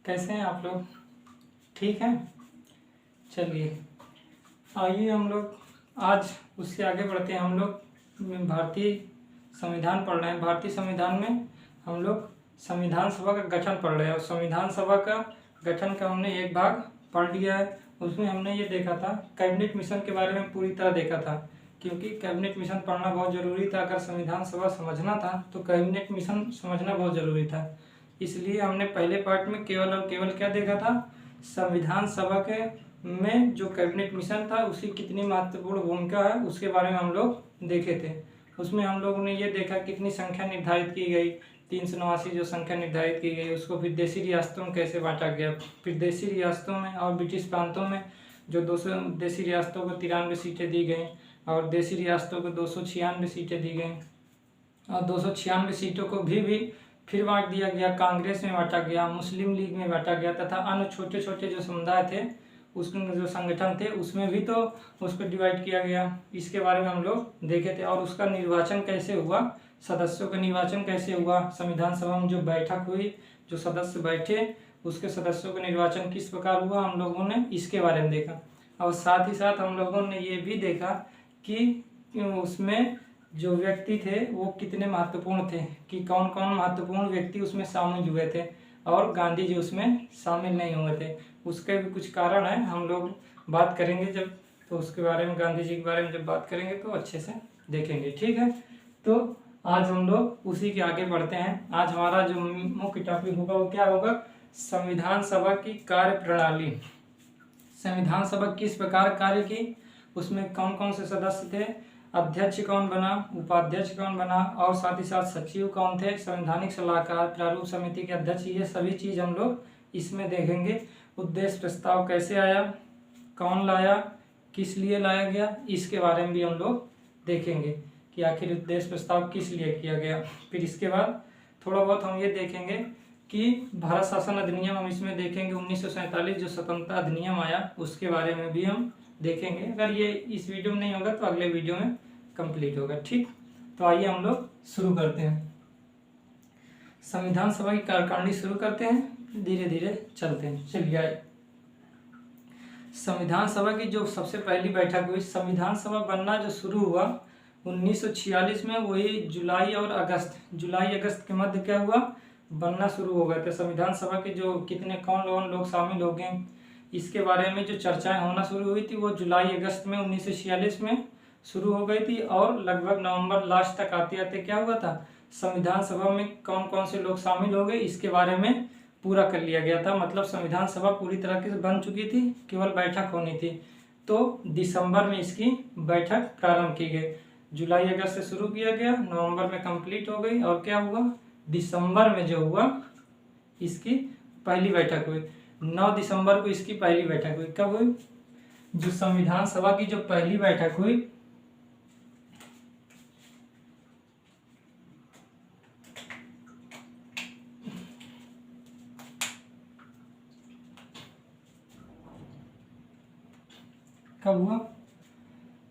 कैसे हैं आप लोग? ठीक हैं। चलिए आइए हम लोग आज उससे आगे बढ़ते हैं। हम लोग भारतीय संविधान पढ़ रहे हैं। भारतीय संविधान में हम लोग संविधान सभा का गठन पढ़ रहे हैं और संविधान सभा का गठन का हमने एक भाग पढ़ लिया है। उसमें हमने ये देखा था, कैबिनेट मिशन के बारे में पूरी तरह देखा था, क्योंकि कैबिनेट मिशन पढ़ना बहुत ज़रूरी था। अगर संविधान सभा समझना था तो कैबिनेट मिशन समझना बहुत ज़रूरी था। इसलिए हमने पहले पार्ट में केवल और केवल क्या देखा था, संविधान सभा के में जो कैबिनेट मिशन था उसकी कितनी महत्वपूर्ण भूमिका है उसके बारे में हम लोग देखे थे। उसमें हम लोगों ने ये देखा कितनी संख्या निर्धारित की गई, 389 जो संख्या निर्धारित की गई, उसको विदेशी रियासतों में कैसे बांटा गया। विदेशी रियासतों में और ब्रिटिश प्रांतों में जो 200 देशी रियासतों को 93 सीटें दी गई और देशी रियासतों को 296 सीटें दी गई और 296 सीटों को भी फिर बांट दिया गया। कांग्रेस में बांटा गया, मुस्लिम लीग में बांटा गया तथा अन्य छोटे छोटे जो समुदाय थे उसमें जो संगठन थे उसमें भी तो उसको डिवाइड किया गया। इसके बारे में हम लोग देखे थे। और उसका निर्वाचन कैसे हुआ, सदस्यों का निर्वाचन कैसे हुआ, संविधान सभा में जो बैठक हुई, जो सदस्य बैठे उसके सदस्यों का निर्वाचन किस प्रकार हुआ, हम लोगों ने इसके बारे में देखा। और साथ ही साथ हम लोगों ने ये भी देखा कि उसमें जो व्यक्ति थे वो कितने महत्वपूर्ण थे, कि कौन कौन महत्वपूर्ण व्यक्ति उसमें शामिल हुए थे और गांधी जी उसमें शामिल नहीं हुए थे। उसके भी कुछ कारण है, हम लोग बात करेंगे जब, तो उसके बारे में, गांधी जी के बारे में जब बात करेंगे तो अच्छे से देखेंगे। ठीक है, तो आज हम लोग उसी के आगे बढ़ते हैं। आज हमारा जो मुख्य टॉपिक होगा वो क्या होगा, संविधान सभा की कार्य प्रणाली। संविधान सभा किस प्रकार कार्य की, उसमें कौन कौन से सदस्य थे, अध्यक्ष कौन बना, उपाध्यक्ष कौन बना और साथ ही साथ सचिव कौन थे, संवैधानिक सलाहकार, प्रारूप समिति के अध्यक्ष, ये सभी चीज़ हम लोग इसमें देखेंगे। उद्देश्य प्रस्ताव कैसे आया, कौन लाया, किस लिए लाया गया, इसके बारे में भी हम लोग देखेंगे कि आखिर उद्देश्य प्रस्ताव किस लिए किया गया। फिर इसके बाद थोड़ा बहुत हम ये देखेंगे कि भारत शासन अधिनियम हम इसमें देखेंगे। 1947 जो स्वतंत्रता अधिनियम आया उसके बारे में भी हम देखेंगे। अगर ये इस वीडियो में नहीं होगा तो अगले वीडियो में कंप्लीट होगा। ठीक, तो आइए हम लोग शुरू करते हैं। संविधान सभा की कार्यकारिणी शुरू करते हैं, धीरे धीरे चलते हैं। चलिए आइए, संविधान सभा की जो सबसे पहली बैठक हुई, संविधान सभा बनना जो शुरू हुआ 1946 में, वही जुलाई और अगस्त, जुलाई अगस्त के मध्य क्या हुआ, बनना शुरू हो गए थे। संविधान सभा के जो कितने कौन लोग शामिल हो गए इसके बारे में जो चर्चाएं होना शुरू हुई थी वो जुलाई अगस्त में 1946 में शुरू हो गई थी और लगभग नवंबर लास्ट तक आते आते क्या हुआ था, संविधान सभा में कौन कौन से लोग शामिल हो गए इसके बारे में पूरा कर लिया गया था। मतलब संविधान सभा पूरी तरह से बन चुकी थी, केवल बैठक होनी थी। तो दिसंबर में इसकी बैठक प्रारंभ की गई। जुलाई अगस्त से शुरू किया गया, नवंबर में कंप्लीट हो गई और क्या हुआ, दिसंबर में जो हुआ इसकी पहली बैठक हुई। 9 दिसंबर को इसकी पहली बैठक हुई। कब हुई, जो संविधान सभा की जो पहली बैठक हुई कब हुआ,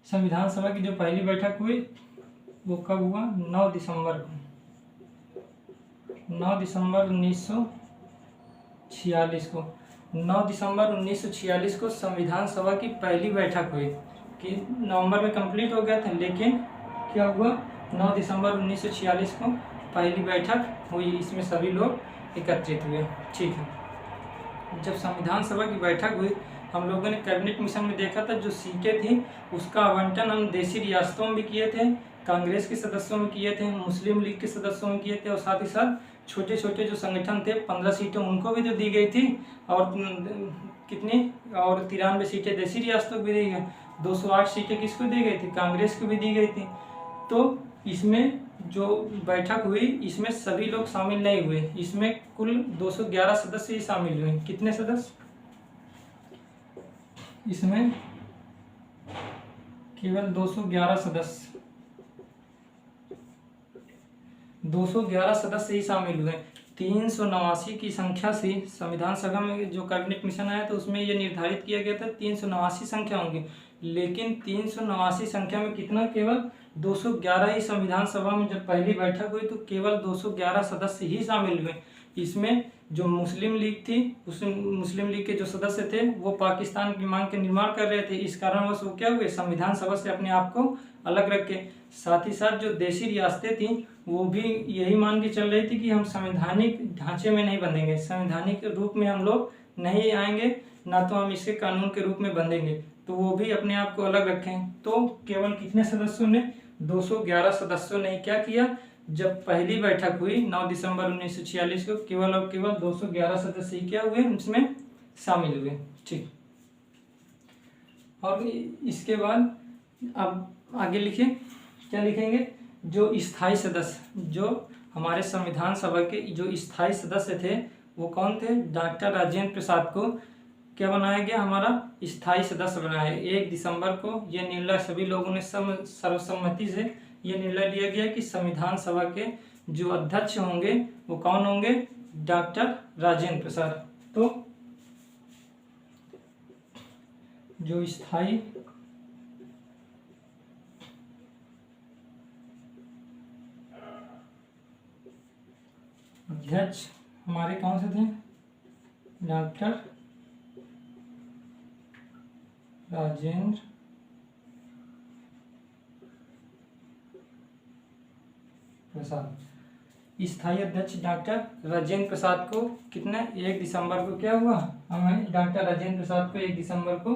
संविधान सभा की जो पहली बैठक हुई वो कब हुआ, 9 दिसंबर को, 9 दिसंबर 1946 को। 9 दिसंबर 1946 को संविधान सभा की पहली बैठक हुई, कि नवंबर में कंप्लीट हो गया था, लेकिन क्या हुआ, 9 दिसंबर 1946 को पहली बैठक हुई। इसमें सभी लोग एकत्रित हुए। ठीक है, जब संविधान सभा की बैठक हुई हम लोगों ने कैबिनेट मिशन में देखा था, जो सीटें थी उसका आवंटन हम देशी रियासतों में भी किए थे, कांग्रेस के सदस्यों में किए थे, मुस्लिम लीग के सदस्यों में किए थे और साथ ही साथ छोटे छोटे जो संगठन थे 15 सीटें उनको भी तो दी गई थी और कितनी, और 93 सीटें देशी रियासतों को भी दी गई। 208 सीटें किसको दी गई थी, कांग्रेस को भी दी गई थी। तो इसमें जो बैठक हुई इसमें सभी लोग शामिल नहीं हुए, इसमें कुल 211 सदस्य ही शामिल हुए। कितने सदस्य, इसमें केवल 211 सदस्य, 211 सदस्य ही शामिल हुए। 389 की संख्या से संविधान सभा में जो कैबिनेट मिशन आया तो उसमें ये निर्धारित किया गया था 389 संख्या होंगी, लेकिन 389 संख्या में कितना, केवल 211 ही संविधान सभा में जब पहली बैठक हुई तो केवल 211 सदस्य ही शामिल हुए। इसमें जो मुस्लिम लीग थी, उस मुस्लिम लीग के जो सदस्य थे वो पाकिस्तान की मांग के निर्माण कर रहे थे। इस कारणवश वो क्या हुए, संविधान सभा से अपने आप को अलग रखे। साथ ही साथ जो देशी रियासतें थी वो भी यही मान के चल रही थी कि हम संवैधानिक ढांचे में नहीं बंधेंगे, संवैधानिक रूप में हम लोग नहीं आएंगे, ना तो हम इसके कानून के रूप में बंधेंगे, तो वो भी अपने आप को अलग रखें। तो केवल कितने सदस्यों ने, 211 सदस्यों ने क्या किया, जब पहली बैठक हुई 9 दिसंबर 1946 को, केवल और केवल 211 सदस्य क्या हुए, इसमें शामिल हुए। ठीक, और इसके बाद अब आगे लिखिए, क्या लिखेंगे, जो स्थायी सदस्य, जो हमारे संविधान सभा के जो स्थायी सदस्य थे वो कौन थे, डॉक्टर राजेंद्र प्रसाद को क्या बनाया गया, हमारा स्थायी सदस्य बनाया। 1 दिसंबर को ये निर्णय सभी लोगों ने सर्वसम्मति से ये निर्णय लिया गया कि संविधान सभा के जो अध्यक्ष होंगे वो कौन होंगे, डॉक्टर राजेंद्र प्रसाद। तो जो स्थायी अध्यक्ष हमारे कौन से थे, डॉक्टर राजेंद्र प्रसाद। स्थायी अध्यक्ष डॉक्टर राजेंद्र प्रसाद को कितना, 1 दिसंबर को क्या हुआ, हमें डॉक्टर राजेंद्र प्रसाद को 1 दिसंबर को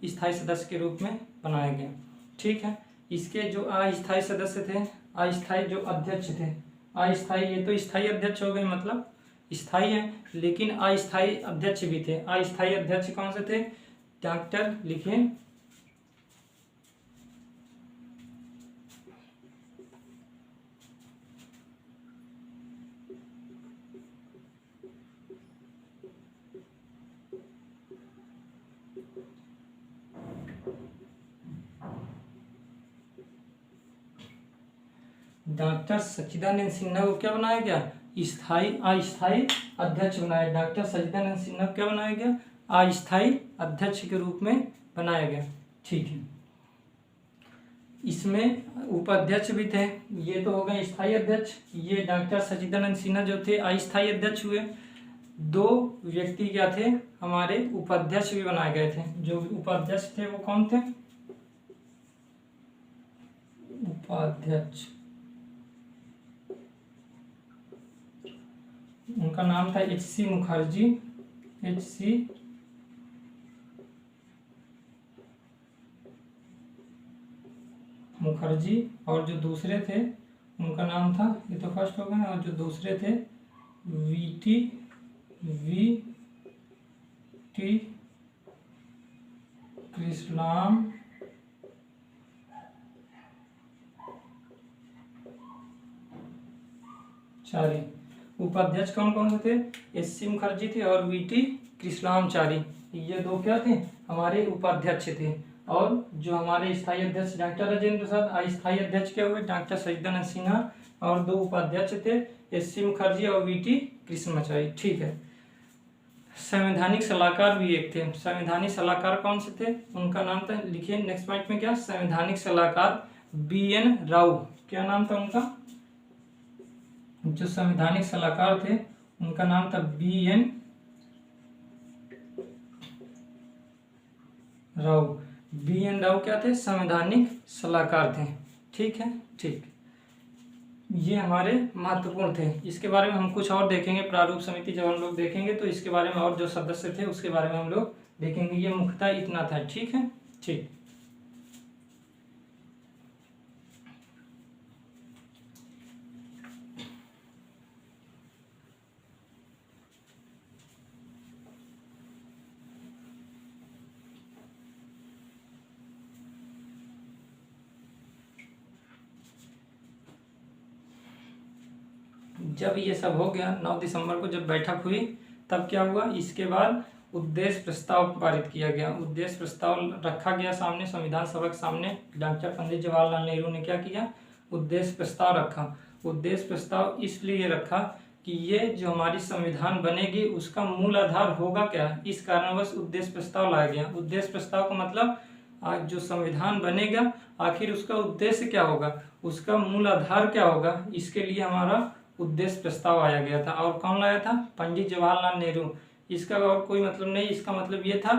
स्थायी सदस्य के रूप में बनाया गया। ठीक है, इसके जो अस्थायी सदस्य थे, अस्थायी जो अध्यक्ष थे, अस्थायी, ये तो स्थायी अध्यक्ष हो गए, मतलब स्थायी है, लेकिन अस्थायी अध्यक्ष भी थे। अस्थायी अध्यक्ष कौन से थे, डॉक्टर लिखे डॉक्टर सच्चिदानंद सिन्हा को क्या बनाया गया, अस्थायी अध्यक्ष बनाया। डॉक्टर सच्चिदानंद सिन्हा को क्या बनाया गया, अस्थायी अध्यक्ष के रूप में बनाया गया। ठीक है, इसमें उपाध्यक्ष भी थे, ये तो हो गए स्थायी अध्यक्ष, ये डॉक्टर सच्चिदानंद सिन्हा जो थे अस्थायी अध्यक्ष हुए। 2 व्यक्ति क्या थे, हमारे उपाध्यक्ष भी बनाए गए थे। जो उपाध्यक्ष थे वो कौन थे, उपाध्यक्ष, उनका नाम था H.C. मुखर्जी, H.C. मुखर्जी, और जो दूसरे थे उनका नाम था, ये तो फर्स्ट हो गए, और जो दूसरे थे वी टी कृष्णाम चारी। उपाध्यक्ष कौन कौन से थे, H.C. मुखर्जी थे और वी.टी. कृष्णाचारी, ये 2 क्या थे, हमारे उपाध्यक्ष थे। और जो हमारे स्थायी अध्यक्ष डॉक्टर राजेंद्र प्रसाद, अस्थायी अध्यक्ष क्या हुए, डॉक्टर सच्चिदानंद सिन्हा, और 2 उपाध्यक्ष थे H.C. मुखर्जी और वी.टी. कृष्णाचारी। ठीक है, संवैधानिक सलाहकार भी एक थे। संवैधानिक सलाहकार कौन से थे, उनका नाम था, लिखिए नेक्स्ट पॉइंट में क्या, संवैधानिक सलाहकार B.N. राव। क्या नाम था उनका, जो संवैधानिक सलाहकार थे उनका नाम था B.N. राव। B.N. राव क्या थे, संवैधानिक सलाहकार थे। ठीक है, ठीक, ये हमारे महत्वपूर्ण थे। इसके बारे में हम कुछ और देखेंगे, प्रारूप समिति जब हम लोग देखेंगे तो इसके बारे में और जो सदस्य थे उसके बारे में हम लोग देखेंगे। ये मुख्यतः इतना था। ठीक है, ठीक। जब ये सब हो गया, 9 दिसंबर को जब बैठक हुई तब क्या हुआ, इसके बाद उद्देश्य प्रस्ताव पारित किया गया। उद्देश्य प्रस्ताव रखा गया सामने, संविधान सभा के सामने। डॉक्टर पंडित जवाहरलाल नेहरू ने क्या किया, उद्देश्य प्रस्ताव रखा। उद्देश्य प्रस्ताव इसलिए रखा कि ये जो हमारी संविधान बनेगी उसका मूल आधार होगा क्या, इस कारणवश उद्देश्य प्रस्ताव लाया गया। उद्देश्य प्रस्ताव का मतलब आज जो संविधान बनेगा आखिर उसका उद्देश्य क्या होगा, उसका मूल आधार क्या होगा, इसके लिए हमारा उद्देश्य प्रस्ताव आया गया था। और कौन लाया था? पंडित जवाहरलाल नेहरू। इसका और कोई मतलब नहीं, इसका मतलब ये था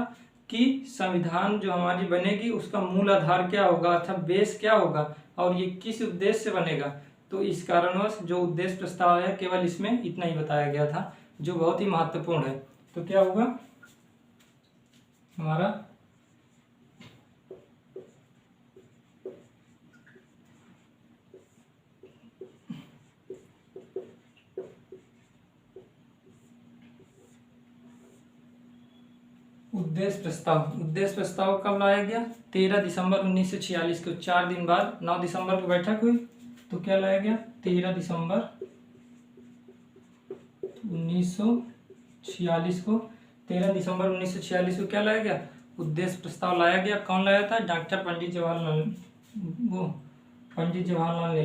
कि संविधान जो हमारी बनेगी उसका मूल आधार क्या होगा अर्थात बेस क्या होगा और ये किस उद्देश्य से बनेगा। तो इस कारणवश जो उद्देश्य प्रस्ताव है केवल इसमें इतना ही बताया गया था, जो बहुत ही महत्वपूर्ण है। तो क्या होगा हमारा उद्देश्य प्रस्ताव। उद्देश्य प्रस्ताव कब लाया गया? 13 दिसंबर 1946 को, 4 दिन बाद 9 दिसंबर को बैठक हुई। तो क्या लाया गया? 13 दिसंबर 1946 को, 13 दिसंबर 1946 को क्या लाया गया? उद्देश्य प्रस्ताव लाया गया। कौन लाया था? डॉक्टर पंडित जवाहरलाल नेहरू। पंडित जवाहरलाल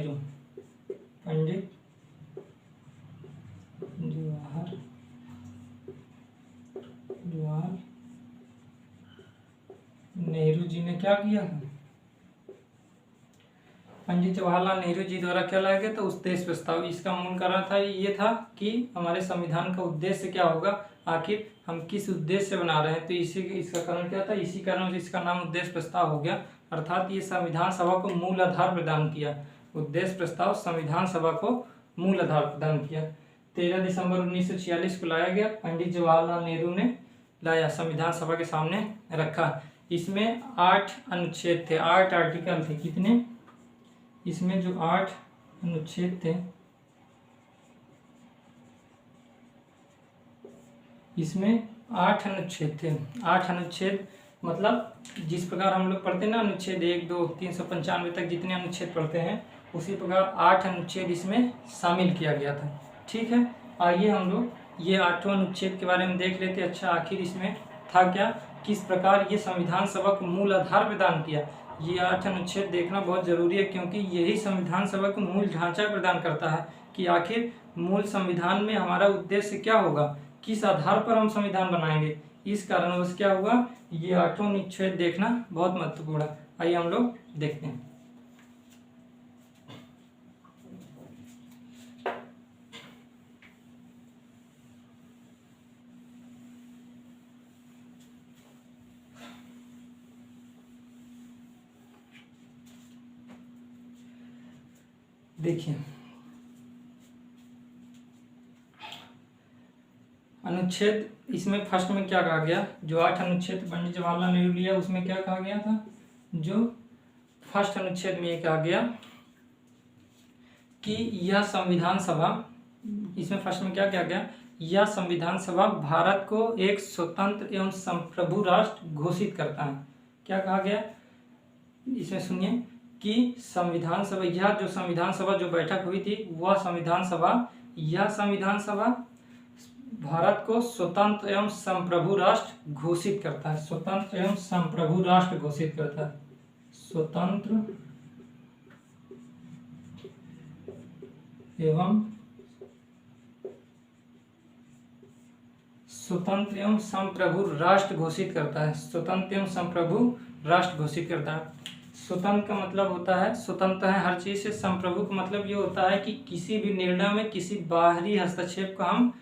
नेहरू जी ने क्या किया? पंडित जवाहरलाल नेहरू जी द्वारा क्या लाया गया? तो उद्देश्य प्रस्ताव। इसका मूल कारण था ये था कि हमारे संविधान का उद्देश्य क्या होगा, आखिर हम किस उद्देश्य से बना रहे हैं। तो इसका कारण क्या था? इसी कारण इसका नाम उद्देश्य प्रस्ताव हो गया। अर्थात ये संविधान सभा को मूल आधार प्रदान किया। उद्देश्य प्रस्ताव संविधान सभा को मूल आधार प्रदान किया। 13 दिसंबर 1946 को लाया गया। पंडित जवाहरलाल नेहरू ने लाया, संविधान सभा के सामने रखा। इसमें 8 अनुच्छेद थे, 8 आर्टिकल थे। कितने? इसमें जो 8 अनुच्छेद थे, इसमें 8 अनुच्छेद थे। 8 अनुच्छेद मतलब जिस प्रकार हम लोग पढ़ते हैं ना, अनुच्छेद 1, 2, 395 तक जितने अनुच्छेद पढ़ते हैं, उसी प्रकार 8 अनुच्छेद इसमें शामिल किया गया था। ठीक है, आइए हम लोग ये 8वां अनुच्छेद के बारे में देख लेते हैं। अच्छा, आखिर इसमें था क्या, किस प्रकार ये संविधान सभा को मूल आधार प्रदान किया। ये 8 अनुच्छेद देखना बहुत जरूरी है, क्योंकि यही संविधान सभा को मूल ढांचा प्रदान करता है कि आखिर मूल संविधान में हमारा उद्देश्य क्या होगा, किस आधार पर हम संविधान बनाएंगे। इस कारणवश क्या हुआ, ये 8वां अनुच्छेद देखना बहुत महत्वपूर्ण है। आइए हम लोग देखते हैं। देखिए, अनुच्छेद इसमें फर्स्ट में क्या कहा गया, जो 8 अनुच्छेद पंडित जवाहरलाल नेहरू लिया उसमें क्या कहा गया था, जो फर्स्ट अनुच्छेद में ये कहा गया कि यह संविधान सभा, इसमें फर्स्ट में क्या कहा गया, यह संविधान सभा भारत को एक स्वतंत्र एवं संप्रभु राष्ट्र घोषित करता है। क्या कहा गया इसमें सुनिए कि संविधान सभा, यह जो संविधान सभा जो बैठक हुई थी, वह संविधान सभा, यह संविधान सभा भारत को स्वतंत्र एवं संप्रभु राष्ट्र घोषित करता है। स्वतंत्र एवं संप्रभु राष्ट्र घोषित करता है। स्वतंत्र एवं संप्रभु राष्ट्र घोषित करता है। स्वतंत्र एवं संप्रभु राष्ट्र घोषित करता है। स्वतंत्र का मतलब होता है, स्वतंत्र है हर चीज से। संप्रभु का मतलब ये होता है कि किसी भी निर्णय में किसी बाहरी हस्तक्षेप को हम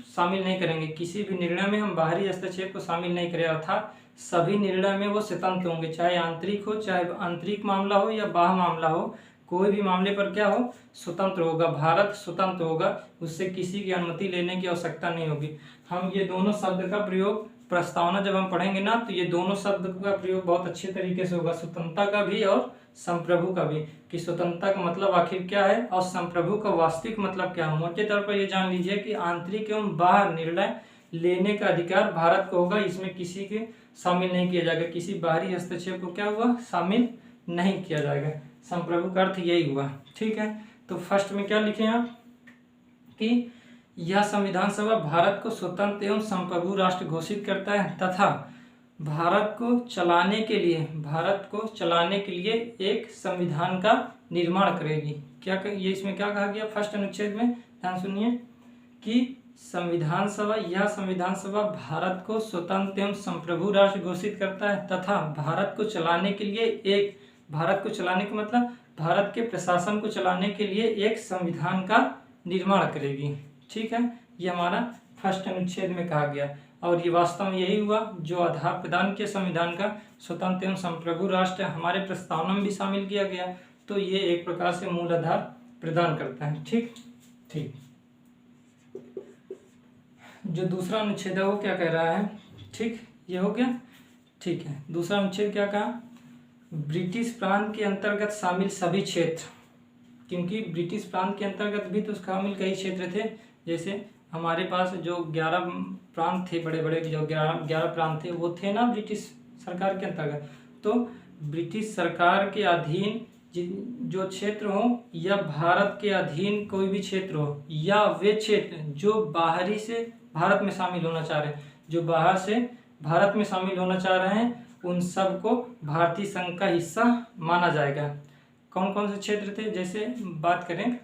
शामिल नहीं करेंगे। किसी भी निर्णय में हम बाहरी हस्तक्षेप को शामिल नहीं करें, अर्थात सभी निर्णय में वो स्वतंत्र होंगे, चाहे आंतरिक हो, चाहे आंतरिक मामला हो या बाह्य मामला हो, कोई भी मामले पर क्या हो, स्वतंत्र होगा। भारत स्वतंत्र होगा, उससे किसी की अनुमति लेने की आवश्यकता नहीं होगी। हम ये दोनों शब्द का प्रयोग प्रस्तावना जब हम पढ़ेंगे ना, तो ये दोनों शब्द का प्रयोग बहुत अच्छे तरीके से होगा, स्वतंत्रता का भी और संप्रभु का भी, कि स्वतंत्रता का मतलब आखिर क्या है और संप्रभु का वास्तविक मतलब क्या है। मोटे तौर पर ये जान लीजिए कि आंतरिक एवं बाह्य निर्णय लेने का अधिकार भारत को होगा, इसमें किसी के शामिल नहीं किया जाएगा। किसी बाहरी हस्तक्षेप को क्या हुआ, शामिल नहीं किया जाएगा। संप्रभु का अर्थ यही हुआ। ठीक है, तो फर्स्ट में क्या लिखे आप कि यह संविधान सभा भारत को स्वतंत्र एवं संप्रभु राष्ट्र घोषित करता है तथा भारत को चलाने के लिए एक संविधान का निर्माण करेगी। क्या ये इसमें क्या कहा गया फर्स्ट अनुच्छेद में, ध्यान सुनिए कि यह संविधान सभा भारत को स्वतंत्र एवं संप्रभु राष्ट्र घोषित करता है तथा भारत को चलाने के लिए एक, भारत को चलाने का मतलब भारत के प्रशासन को चलाने के लिए एक संविधान का निर्माण करेगी। ठीक है, ये हमारा फर्स्ट अनुच्छेद में कहा गया और ये वास्तव में यही हुआ जो आधार प्रदान किया संविधान का। स्वतंत्र एवं संप्रभु राष्ट्र हमारे प्रस्तावना में भी शामिल किया गया, तो ये एक प्रकार से मूल आधार प्रदान करता है। ठीक ठीक जो दूसरा अनुच्छेद है वो क्या कह रहा है? ठीक, ये हो गया। ठीक है, दूसरा अनुच्छेद क्या कहा? ब्रिटिश प्रांत के अंतर्गत शामिल सभी क्षेत्र, क्योंकि ब्रिटिश प्रांत के अंतर्गत भी तो शामिल कई क्षेत्र थे। जैसे हमारे पास जो 11 प्रांत थे, बड़े बड़े जो 11 प्रांत थे, वो थे ना ब्रिटिश सरकार के अंतर्गत। तो ब्रिटिश सरकार के अधीन जो क्षेत्र हो या भारत के अधीन कोई भी क्षेत्र हो या वे क्षेत्र जो बाहरी से भारत में शामिल होना चाह रहे हैं, जो बाहर से भारत में शामिल होना चाह रहे हैं, उन सब को भारतीय संघ का हिस्सा माना जाएगा। कौन कौन से क्षेत्र थे? जैसे बात करें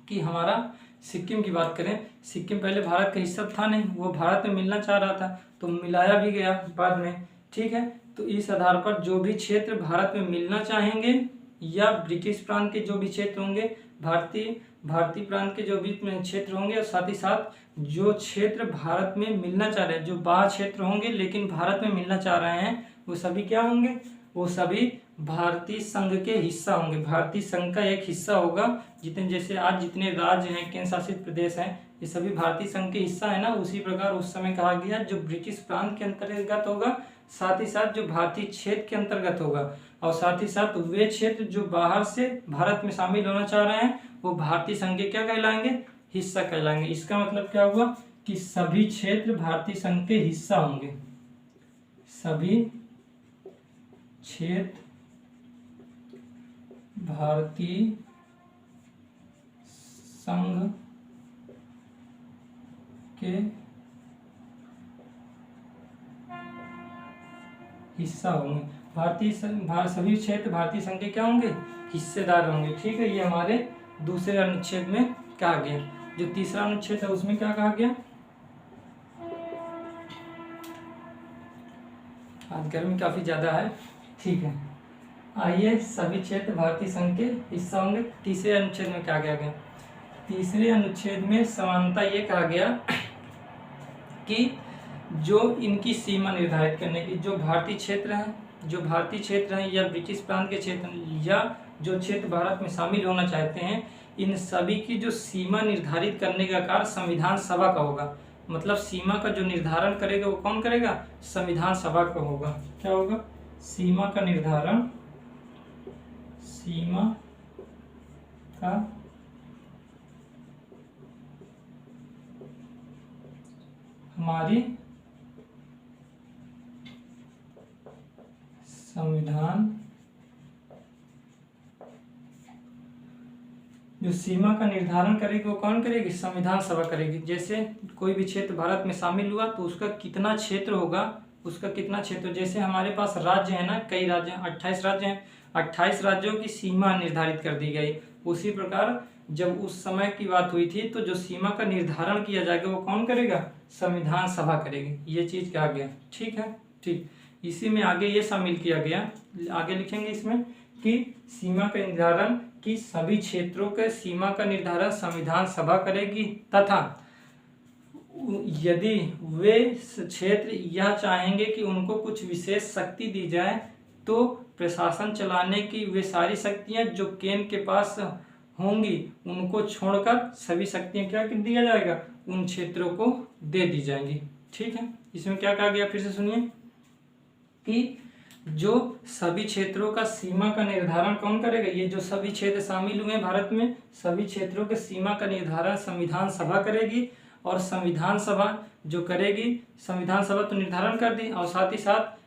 कि हमारा सिक्किम की बात करें, सिक्किम पहले भारत का हिस्सा था नहीं, वो भारत में मिलना चाह रहा था तो मिलाया भी गया बाद में। ठीक है, तो इस आधार पर जो भी क्षेत्र भारत में मिलना चाहेंगे या ब्रिटिश प्रांत के जो भी क्षेत्र होंगे, भारतीय प्रांत के जो भी क्षेत्र होंगे, और साथ ही साथ जो क्षेत्र भारत में मिलना चाह रहे हैं, जो बाह्य क्षेत्र होंगे लेकिन भारत में मिलना चाह रहे हैं, वो सभी क्या होंगे? वो सभी भारतीय संघ के हिस्सा होंगे। भारतीय संघ का एक हिस्सा होगा। जैसे आज जितने राज्य हैं, केंद्र शासित प्रदेश हैं, ये सभी भारतीय संघ के हिस्सा है ना। उसी प्रकार उस समय कहा गया जो ब्रिटिश प्रांत के अंतर्गत होगा, साथ ही साथ जो भारतीय क्षेत्र के अंतर्गत होगा, और साथ ही साथ वे क्षेत्र जो बाहर से भारत में शामिल होना चाह रहे हैं, वो भारतीय संघ के क्या कहलाएंगे? हिस्सा कहलाएंगे। इसका मतलब क्या हुआ कि सभी क्षेत्र भारतीय संघ के हिस्सा होंगे। सभी क्षेत्र भारतीय संघ के हिस्सा होंगे। सभी क्षेत्र भारतीय संघ के क्या होंगे? हिस्सेदार होंगे। ठीक है, ये हमारे दूसरे अनुच्छेद में कहा गया। जो तीसरा अनुच्छेद है उसमें क्या कहा गया? आज गर्मी काफी ज्यादा है। ठीक है, आइए, सभी क्षेत्र भारतीय संघ के हिस्सा होंगे। तीसरे अनुच्छेद में क्या कहा गया? तीसरे अनुच्छेद में समानता ये कहा गया कि जो इनकी सीमा निर्धारित करने की, जो भारतीय क्षेत्र हैं या ब्रिटिश प्रांत के क्षेत्र या जो क्षेत्र भारत में शामिल होना चाहते हैं, इन सभी की जो सीमा निर्धारित करने का कार्य संविधान सभा का होगा। मतलब सीमा का जो निर्धारण करेगा वो कौन करेगा? संविधान सभा का होगा। क्या होगा? सीमा का निर्धारण, सीमा का हमारी संविधान, जो सीमा का निर्धारण करेगी वो कौन करेगी? संविधान सभा करेगी। जैसे कोई भी क्षेत्र भारत में शामिल हुआ तो उसका कितना क्षेत्र होगा, जैसे हमारे पास राज्य है ना, कई राज्य हैं, 28 राज्य हैं, 28 राज्यों की सीमा निर्धारित कर दी गई। उसी प्रकार जब उस समय की बात हुई थी तो जो सीमा का निर्धारण किया जाएगा वो कौन करेगा? संविधान सभा करेगी। ये चीज कहा गया। ठीक है, ठीक, इसी में आगे ये शामिल किया गया, आगे लिखेंगे इसमें कि सीमा का निर्धारण कि सभी क्षेत्रों के सीमा का निर्धारण संविधान सभा करेगी तथा यदि वे क्षेत्र यह चाहेंगे कि उनको कुछ विशेष शक्ति दी जाए तो प्रशासन चलाने की वे सारी शक्तियां जो केंद्र के पास होंगी उनको छोड़कर सभी शक्तियां क्या कर दिया जाएगा? उन क्षेत्रों को दे दी जाएंगी। ठीक है, इसमें क्या कहा गया फिर से सुनिए कि जो सभी क्षेत्रों का सीमा का निर्धारण कौन करेगा? ये जो सभी क्षेत्र शामिल हुए भारत में, सभी क्षेत्रों के सीमा का निर्धारण संविधान सभा करेगी। और संविधान सभा जो करेगी, संविधान सभा तो निर्धारण कर दी, और साथ ही साथ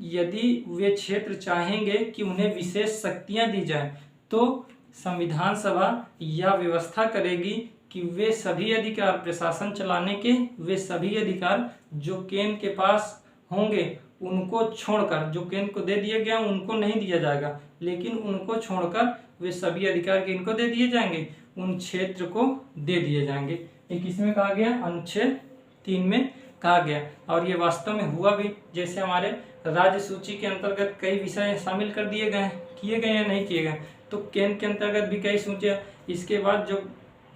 यदि वे क्षेत्र चाहेंगे कि उन्हें विशेष शक्तियां दी जाए तो संविधान सभा यह व्यवस्था करेगी कि वे सभी अधिकार प्रशासन चलाने के, वे सभी अधिकार जो केंद्र के पास होंगे उनको छोड़कर, जो केंद्र को दे दिया गया उनको नहीं दिया जाएगा, लेकिन उनको छोड़कर वे सभी अधिकार किनको दे दिए जाएंगे? उन क्षेत्र को दे दिए जाएंगे। एक इसमें कहा गया, अनुच्छेद 3 में कहा गया, और ये वास्तव में हुआ भी। जैसे हमारे राज्य सूची के अंतर्गत कई विषय शामिल कर दिए गए, किए गए या नहीं किए गए, तो केन के अंतर्गत भी कई सूचियाँ, इसके बाद जो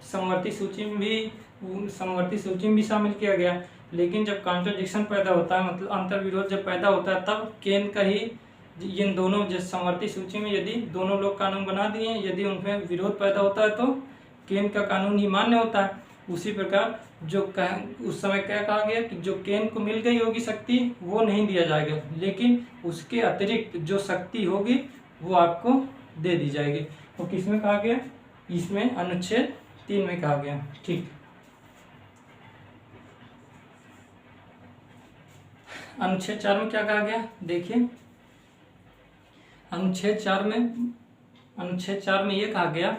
समवर्ती सूची में भी शामिल किया गया। लेकिन जब कॉन्ट्रडिक्शन पैदा होता है, मतलब अंतर विरोध जब पैदा होता है, तब केन का ही इन दोनों जो समवर्ती सूची में यदि दोनों लोग कानून बना दिए, यदि उनमें विरोध पैदा होता है तो केन का कानून ही मान्य होता है। उसी प्रकार जो उस समय क्या कहा गया कि जो केन को मिल गई होगी शक्ति वो नहीं दिया जाएगा, लेकिन उसके अतिरिक्त जो शक्ति होगी वो आपको दे दी जाएगी। तो किसमें कहा गया? इसमें अनुच्छेद 3 में कहा गया। ठीक, अनुच्छेद 4 में क्या कहा गया? देखिए, अनुच्छेद 4 में ये कहा गया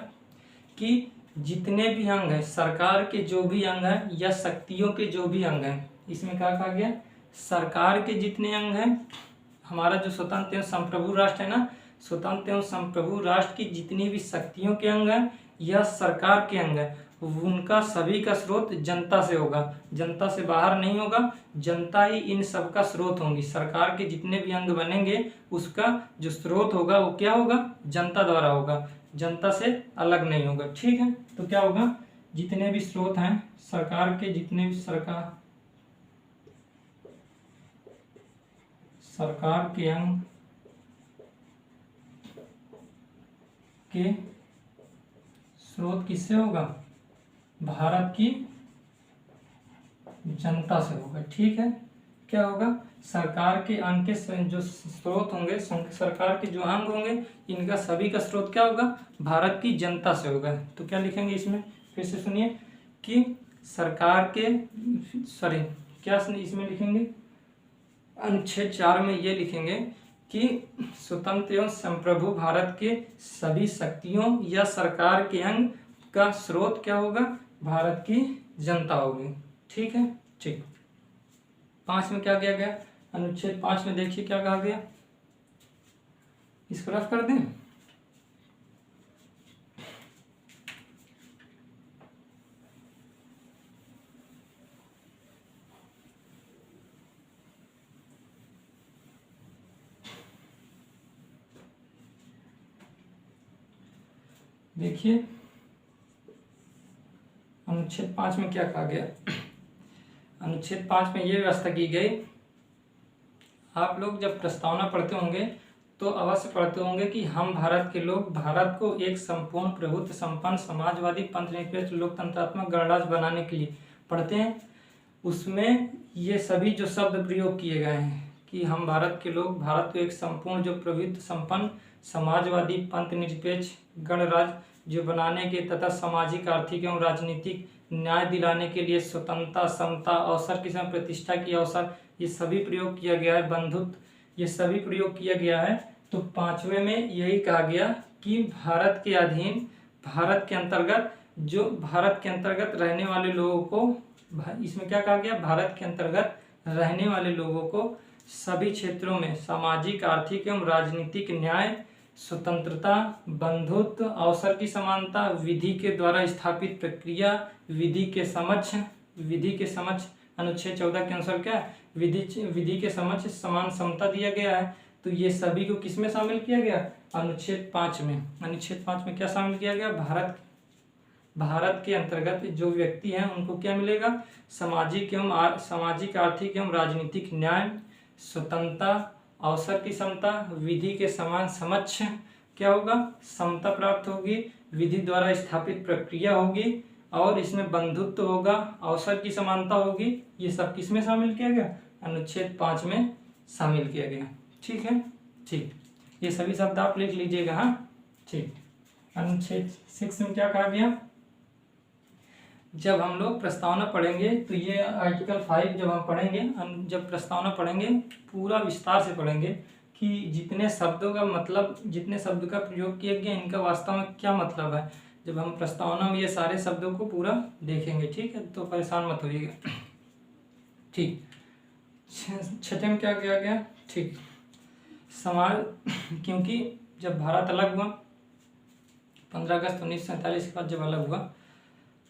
कि जितने भी अंग हैं, सरकार के जो भी अंग हैं या शक्तियों के जो भी अंग हैं, इसमें क्या कहा गया? सरकार के जितने अंग हैं, हमारा जो स्वतंत्र एवं संप्रभु राष्ट्र है ना, स्वतंत्र एवं संप्रभु राष्ट्र की जितनी भी शक्तियों के अंग हैं या सरकार के अंग हैं, उनका सभी का स्रोत जनता से होगा, जनता से बाहर नहीं होगा। जनता ही इन सब का स्रोत होगी। सरकार के जितने भी अंग बनेंगे उसका जो स्रोत होगा वो क्या होगा? जनता द्वारा होगा, जनता से अलग नहीं होगा। ठीक है, तो क्या होगा? जितने भी स्रोत हैं सरकार के, जितने भी सरकार के अंग के स्रोत किससे होगा? भारत की जनता से होगा। ठीक है, क्या होगा? सरकार के अंग के जो स्रोत होंगे, सरकार के जो अंग होंगे, इनका सभी का स्रोत क्या होगा? भारत की जनता से होगा। तो क्या लिखेंगे इसमें? फिर से सुनिए कि सरकार के क्या इसमें लिखेंगे? अनुच्छेद 4 में ये लिखेंगे कि स्वतंत्र एवं संप्रभु भारत के सभी शक्तियों या सरकार के अंग का स्रोत क्या होगा? भारत की जनता होगी। ठीक है, ठीक। 5 में क्या किया गया? अनुच्छेद 5 में देखिए क्या कहा गया, इसको रफ कर दें। देखिए अनुच्छेद 5 में क्या कहा गया? अनुच्छेद 5 में ये व्यवस्था की गई, आप लोग जब प्रस्तावना पढ़ते होंगे तो अवश्य पढ़ते होंगे कि हम भारत के लोग भारत को एक संपूर्ण प्रभुत्व संपन्न समाजवादी पंथनिरपेक्ष लोकतंत्रात्मक गणराज्य बनाने के लिए पढ़ते हैं। उसमें ये सभी जो शब्द प्रयोग किए गए हैं कि हम भारत के लोग भारत को एक संपूर्ण जो प्रभुत्व संपन्न समाजवादी पंथनिरपेक्ष गणराज्य जो बनाने के तथा सामाजिक आर्थिक एवं राजनीतिक न्याय दिलाने के लिए स्वतंत्रता समता अवसर के समय प्रतिष्ठा की अवसर, ये सभी प्रयोग किया गया है। बंधुत्व, ये सभी प्रयोग किया गया है। तो 5वें में यही कहा गया कि भारत के अधीन, भारत के अंतर्गत रहने वाले लोगों को, इसमें क्या कहा गया? भारत के अंतर्गत रहने वाले लोगों को सभी क्षेत्रों में सामाजिक आर्थिक एवं राजनीतिक न्याय, स्वतंत्रता, बंधुत्व, अवसर की समानता, विधि के द्वारा स्थापित प्रक्रिया, विधि के समक्ष अनुच्छेद 14 के अनुसार क्या विधि के समक्ष समान समता दिया गया है। तो ये सभी को किसमें शामिल किया गया? अनुच्छेद 5 में। अनुच्छेद 5 में क्या शामिल किया गया? भारत के अंतर्गत जो व्यक्ति हैं उनको क्या मिलेगा? सामाजिक आर्थिक एवं राजनीतिक न्याय, स्वतंत्रता, अवसर की समता, विधि के समान समक्ष क्या होगा? समता प्राप्त होगी, विधि द्वारा स्थापित प्रक्रिया होगी और इसमें बंधुत्व होगा, अवसर की समानता होगी। ये सब किसमें शामिल किया गया? अनुच्छेद 5 में शामिल किया गया। ठीक है, ठीक। ये सभी शब्द आप लिख लीजिएगा। हाँ, ठीक। अनुच्छेद 6 में क्या कहा गया? जब हम लोग प्रस्तावना पढ़ेंगे तो ये आर्टिकल 5 जब हम पढ़ेंगे, जब प्रस्तावना पढ़ेंगे पूरा विस्तार से पढ़ेंगे कि जितने शब्दों का मतलब, जितने शब्द का प्रयोग किया गया इनका वास्तव में क्या मतलब है। जब हम प्रस्तावना में ये सारे शब्दों को पूरा देखेंगे, ठीक है, तो परेशान मत होइएगा। ठीक। 6 में क्या किया गया? ठीक, क्योंकि जब भारत अलग हुआ 15 अगस्त 1947 के बाद जब अलग हुआ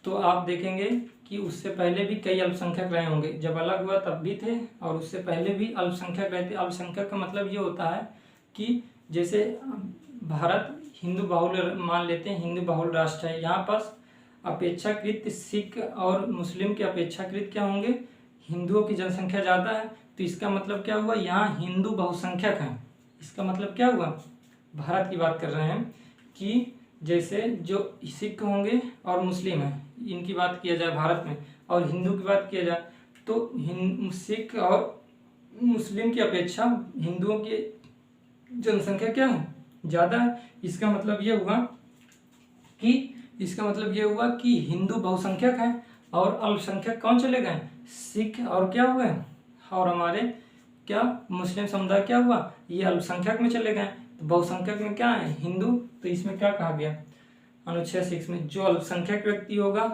तो आप देखेंगे कि उससे पहले भी कई अल्पसंख्यक रहे होंगे। जब अलग हुआ तब भी थे और उससे पहले भी अल्पसंख्यक रहे थे। अल्पसंख्यक का मतलब ये होता है कि जैसे भारत हिंदू बहुल मान लेते हैं, हिंदू बहुल राष्ट्र है। यहाँ पर अपेक्षाकृत सिख और मुस्लिम के अपेक्षाकृत क्या होंगे, हिंदुओं की जनसंख्या ज़्यादा है, तो इसका मतलब क्या हुआ, यहाँ हिंदू बहुसंख्यक हैं। इसका मतलब क्या हुआ, भारत की बात कर रहे हैं कि जैसे जो सिख होंगे और मुस्लिम हैं, इनकी बात किया जाए भारत में, और हिंदू की बात किया जाए, तो सिख और मुस्लिम की अपेक्षा हिंदुओं की जनसंख्या क्या है, ज़्यादा है। इसका मतलब ये हुआ कि हिंदू बहुसंख्यक हैं और अल्पसंख्यक कौन चले गए, सिख और क्या हुए, और हमारे क्या मुस्लिम समुदाय क्या हुआ, ये अल्पसंख्यक में चले गए। तो बहुसंख्यक में क्या है, हिंदू। तो इसमें क्या कहा गया, अनुच्छेद 6 में जो अल्पसंख्यक व्यक्ति होगा,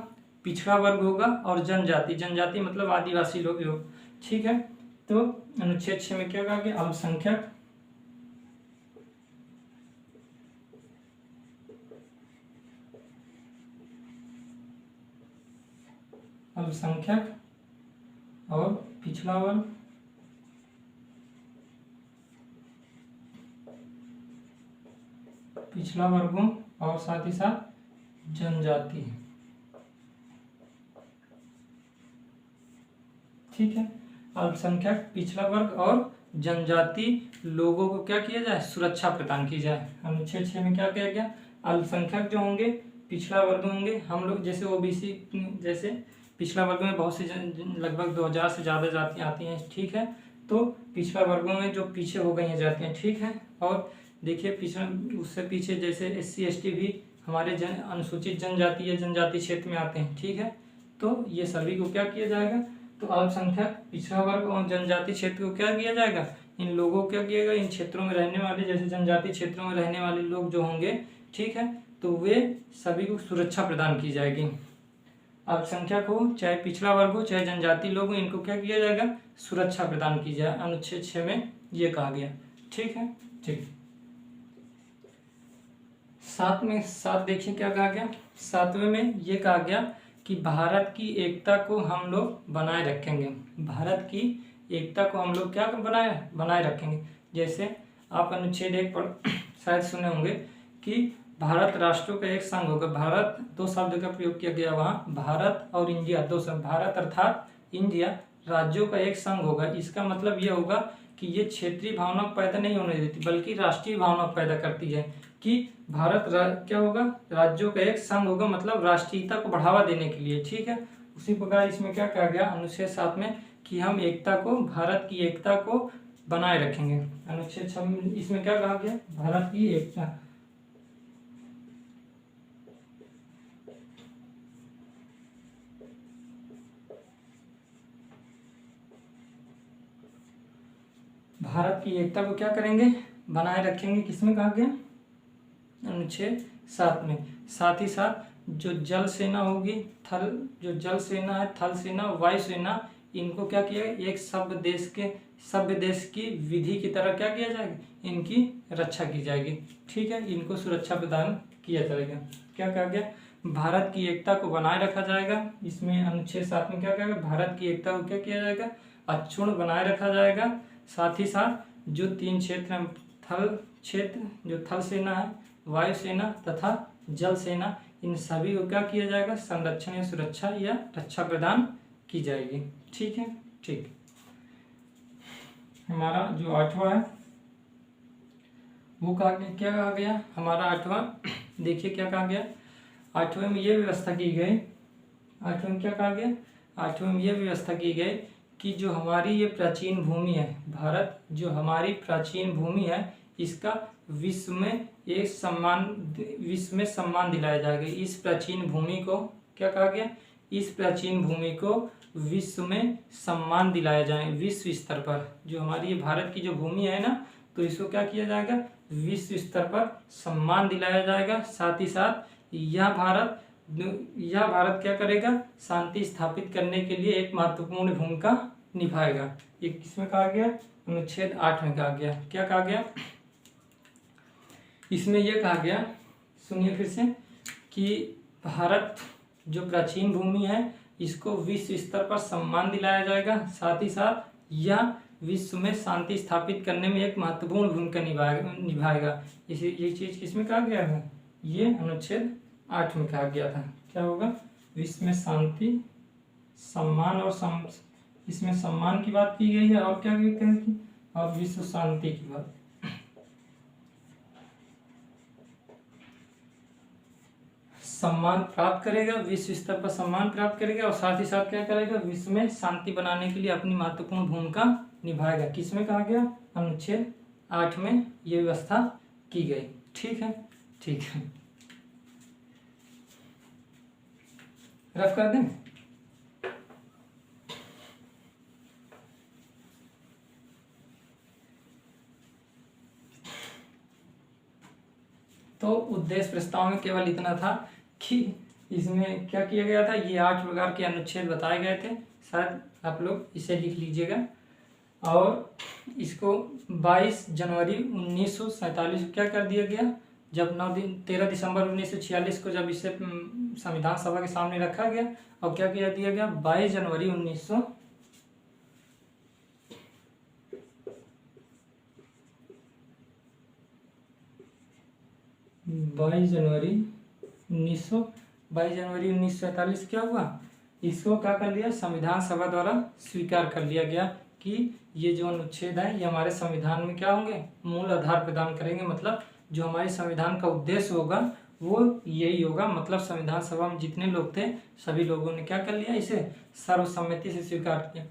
पिछड़ा वर्ग होगा और जनजाति, जनजाति मतलब आदिवासी लोग हो, ठीक है। तो अनुच्छेद 6 में क्या कहा गया, अल्पसंख्यक और पिछड़ा वर्ग पिछड़ा वर्गों और साथ ही साथ जनजाति, ठीक है। अल्पसंख्यक, पिछड़ा वर्ग और जनजाति लोगों को क्या किया जाए, सुरक्षा प्रदान की जाए। अनुच्छेद 6 में क्या किया गया, अल्पसंख्यक जो होंगे, पिछड़ा वर्ग होंगे, हम लोग जैसे ओबीसी, जैसे पिछड़ा वर्ग में बहुत सी लगभग 2000 से ज़्यादा जातियाँ आती हैं, ठीक है। तो पिछड़ा वर्गों में जो पीछे हो गई हैं जातियाँ, ठीक है। और देखिए पिछड़ा, उससे पीछे जैसे SC ST भी हमारे अनुसूचित जनजाति या जनजाति क्षेत्र में आते हैं, ठीक है। तो ये सभी को क्या किया जाएगा, तो अल्पसंख्यक, पिछड़ा वर्ग और जनजाति क्षेत्र को क्या किया जाएगा, इन लोगों को क्या किया जाएगा, इन क्षेत्रों में रहने वाले, जैसे जनजाति क्षेत्रों में रहने वाले लोग जो होंगे, ठीक है, तो वे सभी को सुरक्षा प्रदान की जाएगी। अल्पसंख्यक हो, चाहे पिछड़ा वर्ग हो, चाहे जनजाति लोग हो, इनको क्या किया जाएगा, सुरक्षा प्रदान की जाए। अनुच्छेद 6 में ये कहा गया, ठीक है। ठीक, 7 देखिए क्या कहा गया, 7वें में ये कहा गया कि भारत की एकता को हम लोग बनाए रखेंगे। भारत की एकता को हम लोग क्या बनाए रखेंगे। जैसे आप अनुच्छेद 1 पर शायद सुने होंगे कि भारत राष्ट्रों का एक संघ होगा। भारत, 2 शब्द का प्रयोग किया गया वहाँ, भारत और इंडिया, 2 शब्द, भारत अर्थात इंडिया राज्यों का एक संघ होगा। इसका मतलब ये होगा कि ये क्षेत्रीय भावना पैदा नहीं होने देती, बल्कि राष्ट्रीय भावना पैदा करती है कि भारत क्या होगा, राज्यों का एक संघ होगा, मतलब राष्ट्रीयता को बढ़ावा देने के लिए, ठीक है। उसी प्रकार इसमें क्या कहा गया अनुच्छेद 7 में कि हम एकता को, भारत की एकता को बनाए रखेंगे। अनुच्छेद 6 इसमें क्या कहा गया, भारत की एकता, भारत की एकता को क्या करेंगे, बनाए रखेंगे। किसमें कहा गया, अनुच्छेद 7 में। साथ ही साथ जो जल सेना होगी, जो जल सेना है, थल सेना, वायु सेना, इनको क्या किया, एक सभ्य देश की विधि की तरह क्या किया जाएगा, इनकी रक्षा की जाएगी, ठीक है। इनको सुरक्षा प्रदान किया जाएगा। क्या कहा गया, भारत की एकता को बनाए रखा जाएगा। इसमें अनुच्छेद 7 में क्या कहा गया, भारत की एकता को क्या किया जाएगा, अक्षुण्ण बनाए रखा जाएगा। साथ ही साथ जो 3 क्षेत्र हैं, थल क्षेत्र, जो थल सेना है, वायु सेना तथा जल सेना, इन सभी को क्या किया जाएगा, संरक्षण या सुरक्षा या रक्षा प्रदान की जाएगी, ठीक है। ठीक, हमारा जो 8वां है वो क्या कहा गया, हमारा 8वां देखिए क्या कहा गया, 8वें में ये व्यवस्था की गई, 8वें में क्या कहा गया, 8वें में ये व्यवस्था की गई कि जो हमारी ये प्राचीन भूमि है, भारत जो हमारी प्राचीन भूमि है, इसका विश्व में सम्मान दिलाया जाएगा। इस प्राचीन भूमि को क्या कहा गया, इस प्राचीन भूमि को विश्व में सम्मान दिलाया जाए। विश्व स्तर पर जो हमारी ये भारत की जो भूमि है ना, तो इसको क्या किया जाएगा, विश्व स्तर पर सम्मान दिलाया जाएगा। साथ ही साथ यह भारत क्या करेगा, शांति स्थापित करने के लिए एक महत्वपूर्ण भूमिका निभाएगा। ये किसमें कहा गया, अनुच्छेद 8 में कहा गया। क्या कहा गया, इसमें यह कहा गया, सुनिए फिर से, कि भारत जो प्राचीन भूमि है, इसको विश्व स्तर पर सम्मान दिलाया जाएगा। साथ ही साथ यह विश्व में शांति स्थापित करने में एक महत्वपूर्ण भूमिका निभाएगा। ये चीज़ किसमें कहा गया है? ये अनुच्छेद 8 में कहा गया था। क्या होगा? विश्व में शांति, सम्मान और इसमें सम्मान की बात की गई है और क्या कही थी? और विश्व शांति की बात। सम्मान प्राप्त करेगा, विश्व स्तर पर सम्मान प्राप्त करेगा और साथ ही साथ क्या करेगा? विश्व में शांति बनाने के लिए अपनी महत्वपूर्ण भूमिका निभाएगा। किसमें कहा गया? अनुच्छेद 8 में ये व्यवस्था की गई। ठीक है, ठीक है, रफ कर दें। तो उद्देश्य प्रस्ताव में केवल इतना था कि इसमें क्या किया गया था, ये 8 प्रकार के अनुच्छेद बताए गए थे। शायद आप लोग इसे लिख लीजिएगा। और इसको 22 जनवरी 1947 को क्या कर दिया गया, जब 13 दिसंबर 1946 को जब इसे संविधान सभा के सामने रखा गया और क्या किया दिया गया, 22 जनवरी 1947 क्या हुआ, इसको क्या कर लिया, संविधान सभा द्वारा स्वीकार कर लिया गया कि ये जो अनुच्छेद है ये हमारे संविधान में क्या होंगे, मूल आधार प्रदान करेंगे। मतलब जो हमारे संविधान का उद्देश्य होगा वो यही होगा। मतलब संविधान सभा में जितने लोग थे सभी लोगों ने क्या कर लिया, इसे सर्वसम्मति से स्वीकार किया।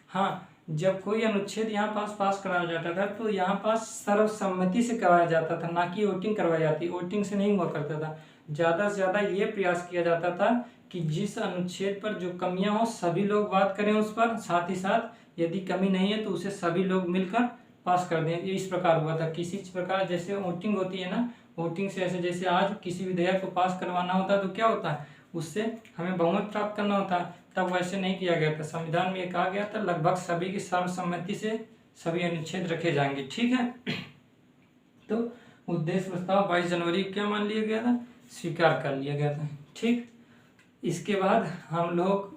हाँ, जब कोई अनुच्छेद यहाँ पास कराया जाता था तो यहाँ पास सर्वसम्मति से कराया जाता था, ना कि वोटिंग करवाई जाती। वोटिंग से नहीं हुआ करता था। ज़्यादा से ज़्यादा ये प्रयास किया जाता था कि जिस अनुच्छेद पर जो कमियां हो सभी लोग बात करें उस पर, साथ ही साथ यदि कमी नहीं है तो उसे सभी लोग मिलकर पास कर दें। इस प्रकार हुआ था। किसी प्रकार जैसे वोटिंग होती है ना, वोटिंग से ऐसे जैसे आज किसी विधेयक को पास करवाना होता है तो क्या होता है, उससे हमें बहुमत प्राप्त करना होता है। तब वैसे नहीं किया गया था। संविधान में ये कहा गया था लगभग सभी की सर्वसम्मति से सभी अनुच्छेद रखे जाएंगे। ठीक है, तो उद्देश्य प्रस्ताव 22 जनवरी क्या मान लिया गया था, स्वीकार कर लिया गया था। ठीक, इसके बाद हम लोग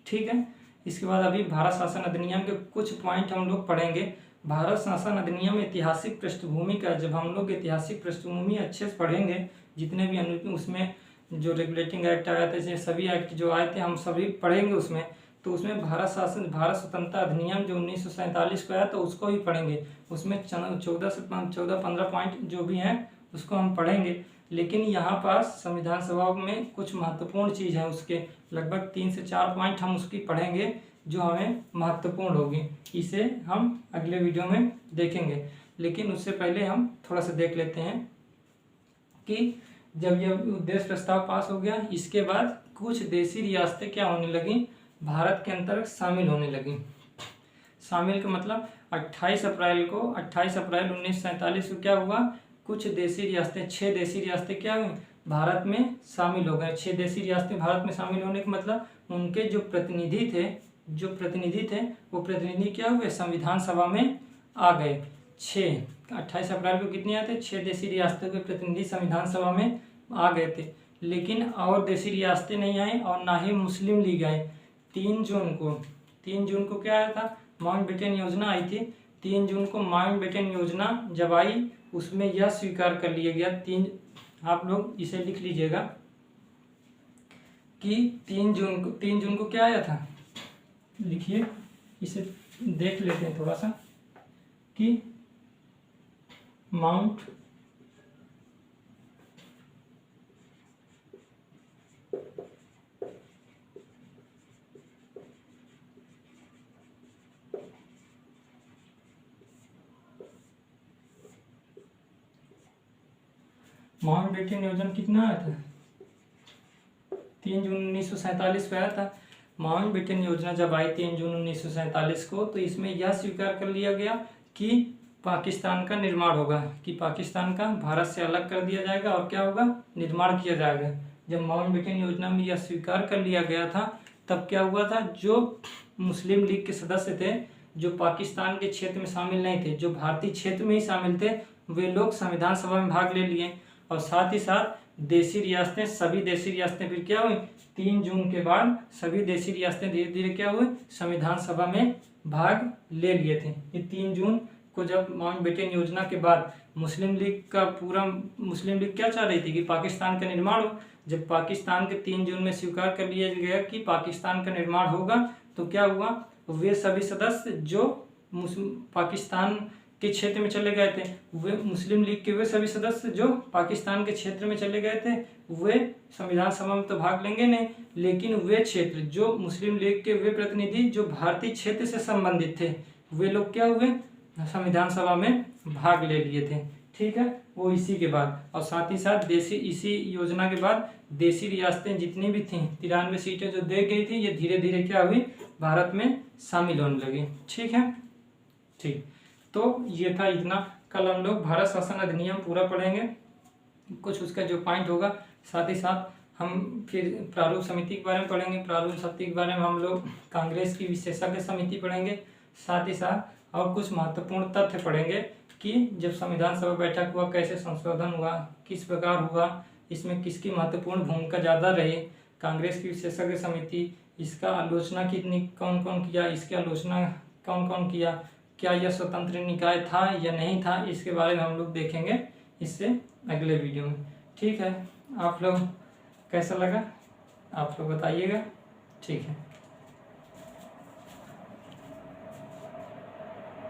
ठीक है, इसके बाद अभी भारत शासन अधिनियम के कुछ पॉइंट हम लोग पढ़ेंगे। भारत शासन अधिनियम ऐतिहासिक पृष्ठभूमि का, जब हम लोग ऐतिहासिक पृष्ठभूमि अच्छे से पढ़ेंगे, जितने भी उसमें जो रेगुलेटिंग एक्ट आया था, जैसे सभी एक्ट जो आए थे हम सभी पढ़ेंगे उसमें। तो उसमें भारत स्वतंत्रता अधिनियम जो 1947 को आया तो उसको भी पढ़ेंगे। उसमें 14-15 पॉइंट जो भी हैं उसको हम पढ़ेंगे। लेकिन यहाँ पास संविधान सभा में कुछ महत्वपूर्ण चीज़ है, उसके लगभग 3 से 4 पॉइंट हम उसकी पढ़ेंगे जो हमें महत्वपूर्ण होगी। इसे हम अगले वीडियो में देखेंगे। लेकिन उससे पहले हम थोड़ा सा देख लेते हैं कि जब यह उद्देश्य प्रस्ताव पास हो गया, इसके बाद कुछ देशी रियासतें क्या होने लगी, भारत के अंतर्गत शामिल होने लगी। शामिल का मतलब 28 अप्रैल 1947 को क्या हुआ, कुछ देशी रियासतें 6 देशी रियासतें क्या हुई, भारत में शामिल हो गए। 6 देशी रियासतें भारत में शामिल होने का मतलब उनके जो प्रतिनिधि थे वो प्रतिनिधि क्या हुए, संविधान सभा में आ गए। 28 अप्रैल को कितने आए थे, 6 देशी रियासतों के प्रतिनिधि संविधान सभा में आ गए थे। लेकिन और देशी रियासतें नहीं आई और ना ही मुस्लिम लीग आई। 3 जून को क्या आया था, माउंटबेटन योजना आई थी। 3 जून को माउंटबेटन योजना जब आई उसमें यह स्वीकार कर लिया गया। आप लोग इसे लिख लीजिएगा कि 3 जून को क्या आया था, लिखिए, इसे देख लेते हैं थोड़ा सा कि माउंटबेटन योजना कितना आया था, 3 जून 1947 को आया था। माउंटबेटन योजना जब आई 3 जून 1947 को, तो इसमें यह स्वीकार कर लिया गया कि पाकिस्तान का निर्माण होगा, कि पाकिस्तान का भारत से अलग कर दिया जाएगा और क्या होगा, निर्माण किया जाएगा। जब माउंटबेटन योजना में यह स्वीकार कर लिया गया था तब क्या हुआ था, जो मुस्लिम लीग के सदस्य थे जो पाकिस्तान के क्षेत्र में शामिल नहीं थे, जो भारतीय क्षेत्र में ही शामिल थे, वे लोग संविधान सभा में भाग ले लिए। और साथ ही साथ सभी देशी रियासतें फिर क्या हुई, 3 जून के बाद सभी देशी रियासतें धीरे धीरे क्या हुई, संविधान सभा में भाग ले लिए थे। ये 3 जून को जब माउंटबेटन योजना के बाद मुस्लिम लीग क्या चाह रही थी कि पाकिस्तान का निर्माण हो। जब पाकिस्तान के 3 जून में स्वीकार कर लिया गया कि पाकिस्तान का निर्माण होगा, तो क्या हुआ, वे सभी सदस्य जो पाकिस्तान के क्षेत्र में चले गए थे, वे मुस्लिम लीग के वे सभी सदस्य जो पाकिस्तान के क्षेत्र में चले गए थे, वे संविधान सभा में तो भाग लेंगे नहीं, लेकिन वे क्षेत्र जो मुस्लिम लीग के वे प्रतिनिधि जो भारतीय क्षेत्र से संबंधित थे, वे लोग क्या हुए, संविधान सभा में भाग ले लिए थे। ठीक है, वो इसी के बाद और साथ ही साथ इसी योजना के बाद देशी रियासतें जितनी भी थीं 93 सीटें जो दे गई थी, ये धीरे धीरे क्या हुई, भारत में शामिल होने लगी। ठीक है, ठीक, तो ये था इतना। कल हम लोग भारत शासन अधिनियम पूरा पढ़ेंगे, कुछ उसका जो पॉइंट होगा, साथ ही साथ हम फिर प्रारूप समिति के बारे में पढ़ेंगे। प्रारूप समिति के बारे में हम लोग कांग्रेस की विशेषज्ञ समिति पढ़ेंगे, साथ ही साथ और कुछ महत्वपूर्ण तथ्य पढ़ेंगे कि जब संविधान सभा बैठक हुआ, कैसे संशोधन हुआ, किस प्रकार हुआ, इसमें किसकी महत्वपूर्ण भूमिका ज़्यादा रही, कांग्रेस की विशेषज्ञ समिति, इसका आलोचना कितनी कौन कौन किया, इसकी आलोचना कौन कौन किया, क्या यह स्वतंत्र निकाय था या नहीं था, इसके बारे में हम लोग देखेंगे इससे अगले वीडियो में। ठीक है, आप लोग कैसा लगा आप लोग बताइएगा। ठीक है।